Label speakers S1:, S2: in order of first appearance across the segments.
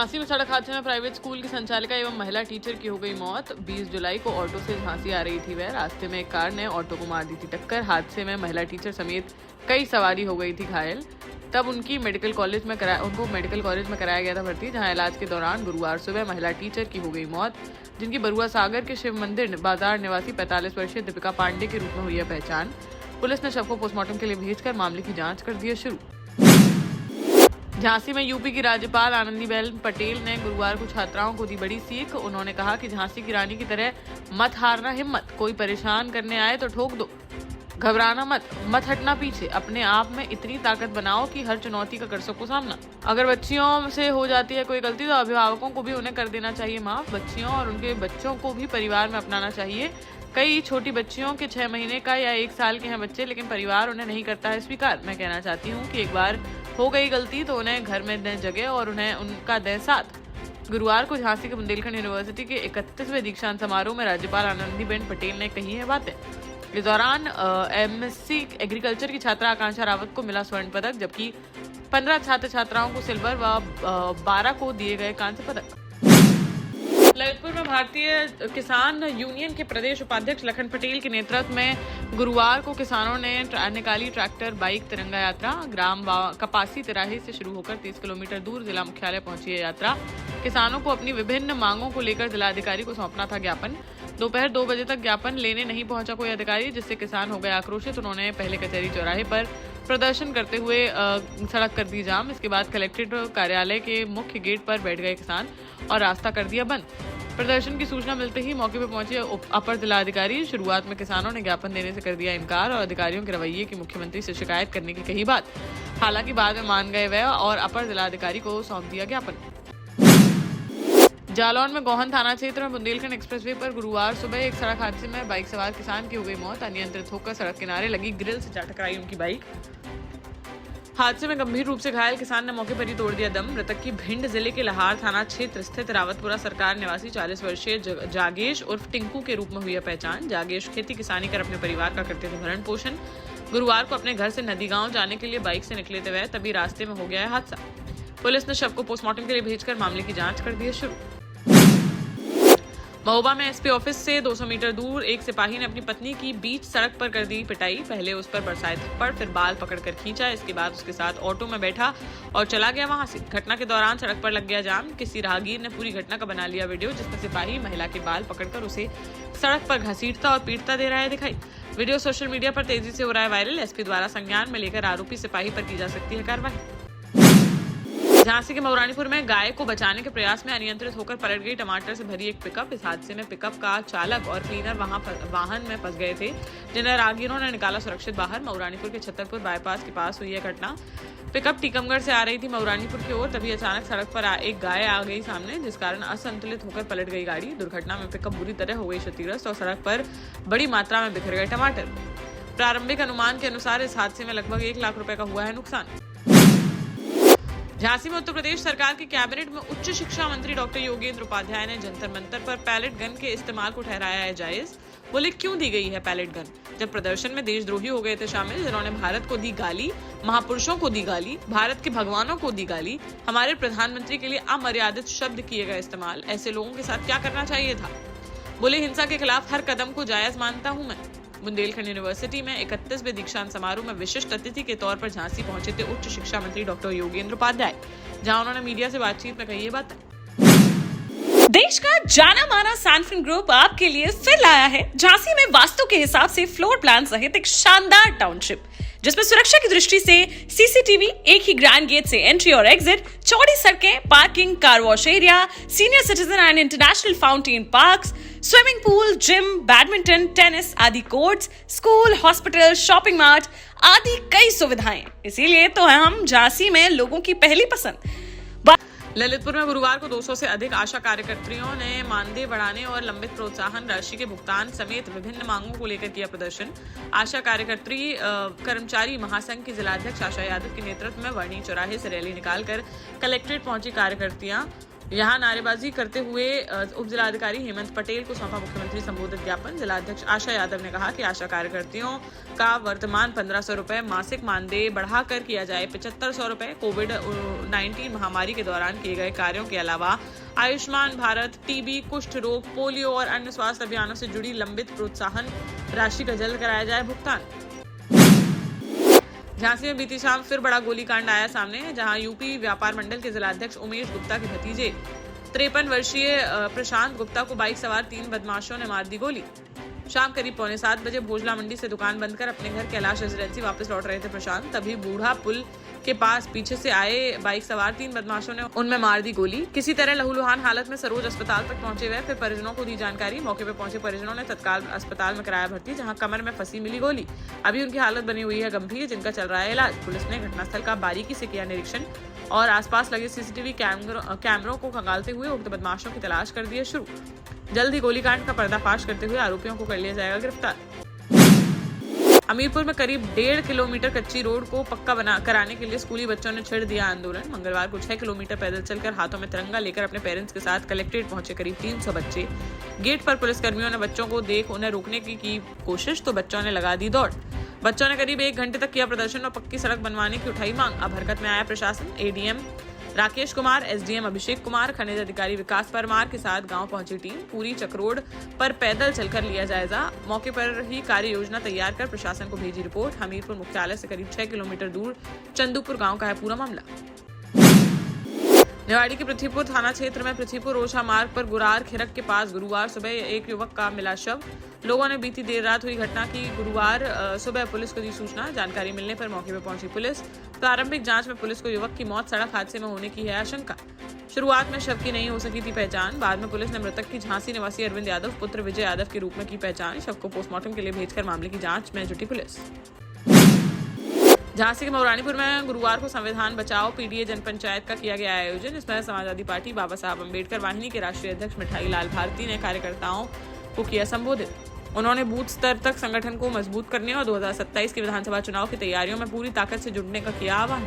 S1: झांसी में सड़क हादसे में प्राइवेट स्कूल की संचालिका एवं महिला टीचर की हो गई मौत। 20 जुलाई को ऑटो से झांसी आ रही थी वह। रास्ते में एक कार ने ऑटो को मार दी थी टक्कर। हादसे में महिला टीचर समेत कई सवारी हो गई थी घायल। तब उनको मेडिकल कॉलेज में कराया गया था भर्ती, जहां इलाज के दौरान गुरुवार सुबह महिला टीचर की हो गई मौत, जिनकी बरुआ सागर के शिव मंदिर बाजार निवासी 45 वर्षीय दीपिका पांडे के रूप में हुई है पहचान। पुलिस ने शव को पोस्टमार्टम के लिए भेजकर मामले की जांच कर दी है शुरू। झांसी में यूपी की राज्यपाल आनंदीबेन पटेल ने गुरुवार को छात्राओं को दी बड़ी सीख। उन्होंने कहा कि झांसी की रानी की तरह मत हारना हिम्मत, कोई परेशान करने आए तो ठोक दो, घबराना मत हटना पीछे, अपने आप में इतनी ताकत बनाओ कि हर चुनौती का कर सको सामना। अगर बच्चियों से हो जाती है कोई गलती तो अभिभावकों को भी उन्हें कर देना चाहिए माफ। बच्चियों और उनके बच्चों को भी परिवार में अपनाना चाहिए। कई छोटी बच्चियों के 6 महीने का या 1 साल के हैं बच्चे, लेकिन परिवार उन्हें नहीं करता है स्वीकार। मैं कहना चाहती हूँ कि एक बार हो गई गलती तो उन्हें घर में दें जगह और उन्हें उनका दें साथ। गुरुवार को झांसी के बुंदेलखंड यूनिवर्सिटी के 31वें दीक्षांत समारोह में राज्यपाल आनंदीबेन पटेल ने कही है बातें। इस दौरान एमएससी एग्रीकल्चर की छात्रा आकांक्षा रावत को मिला स्वर्ण पदक, जबकि 15 छात्र छात्राओं को सिल्वर व 12 को दिए गए कांस्य पदक। ललितपुर में भारतीय किसान यूनियन के प्रदेश उपाध्यक्ष लखन पटेल के नेतृत्व में गुरुवार को किसानों ने निकाली ट्रैक्टर बाइक तिरंगा यात्रा। ग्राम कपासी तिराहे से शुरू होकर 30 किलोमीटर दूर जिला मुख्यालय पहुंची है यात्रा। किसानों को अपनी विभिन्न मांगों को लेकर जिलाधिकारी को सौंपना था ज्ञापन। दोपहर 2 बजे तक ज्ञापन लेने नहीं पहुंचा कोई अधिकारी, जिससे किसान हो गए आक्रोशित। उन्होंने पहले कचहरी चौराहे पर प्रदर्शन करते हुए सड़क कर दी जाम। इसके बाद कलेक्ट्रेट कार्यालय के मुख्य गेट पर बैठ गए किसान और रास्ता कर दिया बंद। प्रदर्शन की सूचना मिलते ही मौके पर पहुंचे अपर जिलाधिकारी। शुरुआत में किसानों ने ज्ञापन देने से कर दिया इनकार और अधिकारियों के रवैये की मुख्यमंत्री से शिकायत करने की कही बात। हालांकि बाद में मान गए वह और अपर जिलाधिकारी को सौंप दिया ज्ञापन। जालौन में गोहन थाना क्षेत्र में बुंदेलखंड एक्सप्रेसवे पर गुरुवार सुबह एक सड़क हादसे में बाइक सवार किसान की हो गई मौत। अनियंत्रित होकर सड़क किनारे लगी ग्रिल से जा टकराई उनकी बाइक। हादसे में गंभीर रूप से घायल किसान ने मौके पर ही तोड़ दिया दम। मृतक की भिंड जिले के लहार थाना क्षेत्र स्थित रावतपुरा सरकार निवासी 40 वर्षीय जागेश उर्फ टिंकू के रूप में हुई है पहचान। जागेश खेती किसानी कर अपने परिवार का करते थे भरण पोषण। गुरुवार को अपने घर से नदी गांव जाने के लिए बाइक से निकले थे वह, तभी रास्ते में हो गया है हादसा। पुलिस ने शव को पोस्टमार्टम के लिए भेजकर मामले की जांच कर दी है शुरू। महोबा में एसपी ऑफिस से 200 मीटर दूर एक सिपाही ने अपनी पत्नी की बीच सड़क पर कर दी पिटाई। पहले उस पर बरसाए थप्पड़, फिर बाल पकड़कर खींचा। इसके बाद उसके साथ ऑटो में बैठा और चला गया वहां से। घटना के दौरान सड़क पर लग गया जाम। किसी राहगीर ने पूरी घटना का बना लिया वीडियो, जिसमें सिपाही महिला के बाल पकड़कर उसे सड़क पर घसीटता और पीटता दे रहा है दिखाई। वीडियो सोशल मीडिया पर तेजी से हो रहा है वायरल। एसपी द्वारा संज्ञान में लेकर आरोपी सिपाही पर की जा सकती है कार्रवाई। झांसी के मऊरानीपुर में गाय को बचाने के प्रयास में अनियंत्रित होकर पलट गई टमाटर से भरी एक पिकअप। इस हादसे में पिकअप का चालक और क्लीनर वाहन में फंस गए थे, जिन्हें राहगीरों ने निकाला सुरक्षित बाहर। मऊरानीपुर के छतरपुर बाईपास के पास हुई है घटना। पिकअप टीकमगढ़ से आ रही थी मऊरानीपुर की ओर, तभी अचानक सड़क पर एक गाय आ गई सामने, जिस कारण असंतुलित होकर पलट गई गाड़ी। दुर्घटना में पिकअप बुरी तरह हो गई क्षतिग्रस्त और सड़क पर बड़ी मात्रा में बिखर गए टमाटर। प्रारंभिक अनुमान के अनुसार इस हादसे में लगभग 1 लाख रुपए का हुआ है नुकसान। झांसी में उत्तर प्रदेश सरकार के कैबिनेट में उच्च शिक्षा मंत्री डॉक्टर योगेंद्र उपाध्याय ने जंतर मंतर पर पैलेट गन के इस्तेमाल को ठहराया है जायज। बोले क्यों दी गई है पैलेट गन, जब प्रदर्शन में देशद्रोही हो गए थे शामिल, जिन्होंने भारत को दी गाली, महापुरुषों को दी गाली, भारत के भगवानों को दी गाली, हमारे प्रधानमंत्री के लिए अमर्यादित शब्द किए गए इस्तेमाल। ऐसे लोगों के साथ क्या करना चाहिए था। बोले हिंसा के खिलाफ हर कदम को जायज मानता हूँ मैं। बुंदेलखंड यूनिवर्सिटी में 31वें दीक्षांत समारोह में विशिष्ट अतिथि के तौर पर झांसी पहुंचे थे उच्च शिक्षा मंत्री डॉक्टर योगेंद्र उपाध्याय, जहां उन्होंने मीडिया से बातचीत में कही ये बात।
S2: देश का जाना माना सैनफिन ग्रुप आपके लिए फिर लाया है झांसी में वास्तु के हिसाब से फ्लोर प्लान सहित एक शानदार टाउनशिप, जिसमें सुरक्षा की दृष्टि से सीसीटीवी, एक ही ग्रैंड गेट से एंट्री और एग्जिट, चौड़ी सड़कें, parking, car wash area, senior citizen and international fountain parks, swimming pool, gym, badminton, tennis आदि courts, school, hospital, shopping mart आदि कई सुविधाएं। इसीलिए तो हम झांसी में लोगों की पहली पसंद।
S1: ललितपुर में गुरुवार को 200 से अधिक आशा कार्यकर्तियों ने मानदेय बढ़ाने और लंबित प्रोत्साहन राशि के भुगतान समेत विभिन्न मांगों को लेकर किया प्रदर्शन। आशा कर्मचारी महासंघ की जिलाध्यक्ष आशा यादव के नेतृत्व में वर्णी चौराहे से रैली निकालकर कलेक्ट्रेट पहुंची कार्यकर्तियां यहाँ नारेबाजी करते हुए उप जिलाधिकारी हेमंत पटेल को सौंपा मुख्यमंत्री संबोधित ज्ञापन। जिलाध्यक्ष आशा यादव ने कहा कि आशा कार्यकर्तियों का वर्तमान 1500 रुपए मासिक मानदेय बढ़ाकर किया जाए 7500 रुपए। कोविड-19 महामारी के दौरान किए गए कार्यों के अलावा आयुष्मान भारत, टीबी, कुष्ठ रोग, पोलियो और अन्य स्वास्थ्य अभियानों से जुड़ी लंबित प्रोत्साहन राशि का जल्द कराया जाए भुगतान। झांसी में बीती शाम फिर बड़ा गोलीकांड आया सामने, जहां यूपी व्यापार मंडल के जिलाध्यक्ष उमेश गुप्ता के भतीजे 53 वर्षीय प्रशांत गुप्ता को बाइक सवार 3 बदमाशों ने मार दी गोली। शाम करीब 6:45 बजे भोजला मंडी से दुकान बंद कर अपने घर कैलाश रेजिडेंसी वापस लौट रहे थे प्रशांत, तभी बूढ़ा पुल के पास पीछे से आए बाइक सवार 3 बदमाशों ने उनमें मार दी गोली। किसी तरह लहूलुहान हालत में सरोज अस्पताल तक पहुंचे हुए फिर परिजनों को दी जानकारी। मौके पर पहुंचे परिजनों ने तत्काल अस्पताल में कराया भर्ती, जहां कमर में फंसी मिली गोली। अभी उनकी हालत बनी हुई है गंभीर, जिनका चल रहा है इलाज। पुलिस ने घटनास्थल का बारीकी से किया निरीक्षण और आसपास लगे सीसीटीवी कैमरों को खंगालते हुए उक्त बदमाशों की तलाश कर दी है शुरू। जल्द ही गोलीकांड का पर्दाफाश करते हुए आरोपियों को कर लिया जाएगा गिरफ्तार। हमीरपुर में करीब 1.5 किलोमीटर कच्ची रोड को पक्का कराने के लिए स्कूली बच्चों ने छेड़ दिया आंदोलन। मंगलवार को 6 किलोमीटर पैदल चलकर हाथों में तिरंगा लेकर अपने पेरेंट्स के साथ कलेक्ट्रेट पहुंचे करीब 300 बच्चे। गेट पर पुलिसकर्मियों ने बच्चों को देख उन्हें रोकने की कोशिश, तो बच्चों ने लगा दी दौड़। बच्चों ने करीब 1 घंटे तक किया प्रदर्शन और पक्की सड़क बनवाने की उठाई मांग। अब हरकत में आया प्रशासन। एडीएम राकेश कुमार, एसडीएम अभिषेक कुमार, खनिज अधिकारी विकास परमार के साथ गांव पहुंची टीम। पूरी चक्रोड पर पैदल चलकर लिया जायजा। मौके पर ही कार्य योजना तैयार कर प्रशासन को भेजी रिपोर्ट। हमीरपुर मुख्यालय से करीब 6 किलोमीटर दूर चंदूपुर गांव का है पूरा मामला। निवाड़ी के पृथ्वीपुर थाना क्षेत्र में पृथ्वीपुर ओछा मार्ग पर गुरार खिरक के पास गुरुवार सुबह एक युवक का मिला शव। लोगों ने बीती देर रात हुई घटना की गुरुवार सुबह पुलिस को दी सूचना। जानकारी मिलने पर मौके पर पहुंची पुलिस। प्रारंभिक जांच में पुलिस को युवक की मौत सड़क हादसे में होने की है आशंका। शुरुआत में शव की नहीं हो सकी थी पहचान। बाद में पुलिस ने मृतक की झांसी निवासी अरविंद यादव पुत्र विजय यादव के रूप में की पहचान। शव को पोस्टमार्टम के लिए भेजकर मामले की जाँच में जुटी पुलिस। झांसी के मौरानीपुर में गुरुवार को संविधान बचाओ पीडीए जनपंचायत का किया गया आयोजन। इसमें समाजवादी पार्टी बाबा साहब अम्बेडकर वाहिनी के राष्ट्रीय अध्यक्ष मिठाई लाल भारती ने कार्यकर्ताओं को किया संबोधित। उन्होंने बूथ स्तर तक संगठन को मजबूत करने और 2027 के विधानसभा चुनाव की तैयारियों में पूरी ताकत से जुटने का किया आह्वान।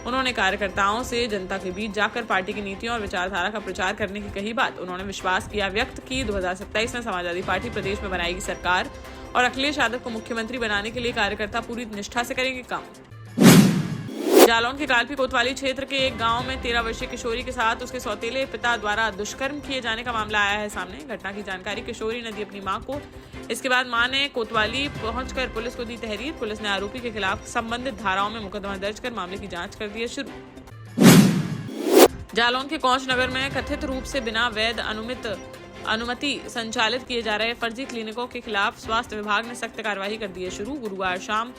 S1: उन्होंने कार्यकर्ताओं से जनता के बीच जाकर पार्टी की नीतियों और विचारधारा का प्रचार करने की कही बात। उन्होंने विश्वास किया व्यक्त की 2027 में समाजवादी पार्टी प्रदेश में बनाएगी सरकार और अखिलेश यादव को मुख्यमंत्री बनाने के लिए कार्यकर्ता पूरी निष्ठा से करेंगे काम। जालौन के कालपी कोतवाली क्षेत्र के एक गांव में 13 वर्षीय किशोरी के साथ उसके सौतेले पिता द्वारा दुष्कर्म किए जाने का मामला आया है सामने। घटना की जानकारी किशोरी ने दी अपनी मां को। इसके बाद मां ने कोतवाली पहुंचकर पुलिस को दी तहरीर। पुलिस ने आरोपी के खिलाफ संबंधित धाराओं में मुकदमा दर्ज कर मामले की जांच कर दी है शुरू। जालौन के कौंच नगर में कथित रूप से बिना वैध अनुमति संचालित किए जा रहे फर्जी क्लिनिकों के खिलाफ स्वास्थ्य विभाग ने सख्त कार्रवाई कर दी है शुरू। गुरुवार शाम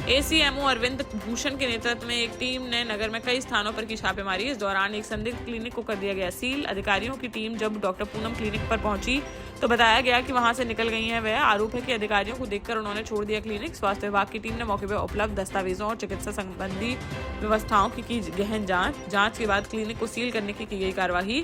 S1: एसीएमओ अरविंद भूषण के नेतृत्व में एक टीम ने नगर में कई स्थानों पर की छापेमारी। इस दौरान एक संदिग्ध क्लिनिक को कर दिया गया सील। अधिकारियों की टीम जब डॉक्टर पूनम क्लिनिक पर पहुंची तो बताया गया कि वहां से निकल गई हैं वह। आरोप है कि अधिकारियों को देखकर उन्होंने छोड़ दिया क्लिनिक। स्वास्थ्य विभाग की टीम ने मौके पर उपलब्ध दस्तावेजों और चिकित्सा संबंधी व्यवस्थाओं की गहन जांच के बाद क्लिनिक को सील करने की गई कार्यवाही।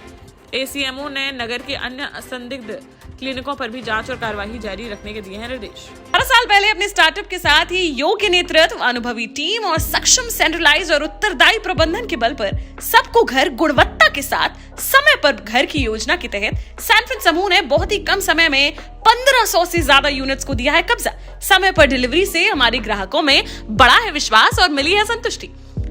S1: एसीएमओ ने नगर के अन्य संदिग्ध क्लिनिकों पर भी जांच और कार्यवाही जारी रखने के दिए हैं निर्देश।
S2: 12 साल पहले अपने स्टार्टअप के साथ ही योग्य नेतृत्व, अनुभवी टीम और सक्षम सेंट्रलाइज और उत्तरदायी प्रबंधन के बल पर सबको घर गुणवत्ता के साथ समय पर घर की योजना के तहत सैनफिन समूह ने बहुत ही कम समय में 1500 से ज्यादा यूनिट्स को दिया है कब्जा। समय पर डिलीवरी से हमारे ग्राहकों में बढ़ा है विश्वास और मिली है संतुष्टि।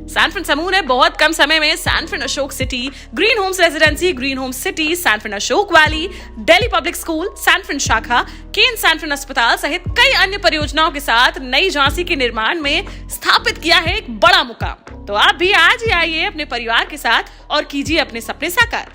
S2: सैनफिन समूह ने बहुत कम समय में Sanfin Ashok city, green homes residency, green homes city, Sanfin Ashok valley, Delhi public school, Sanfin शाखा, केन सैनफिन अस्पताल सहित कई अन्य परियोजनाओं के साथ नई झांसी के निर्माण में स्थापित किया है एक बड़ा मुकाम। तो आप भी आज ही आइए अपने परिवार के साथ और कीजिए अपने सपने साकार।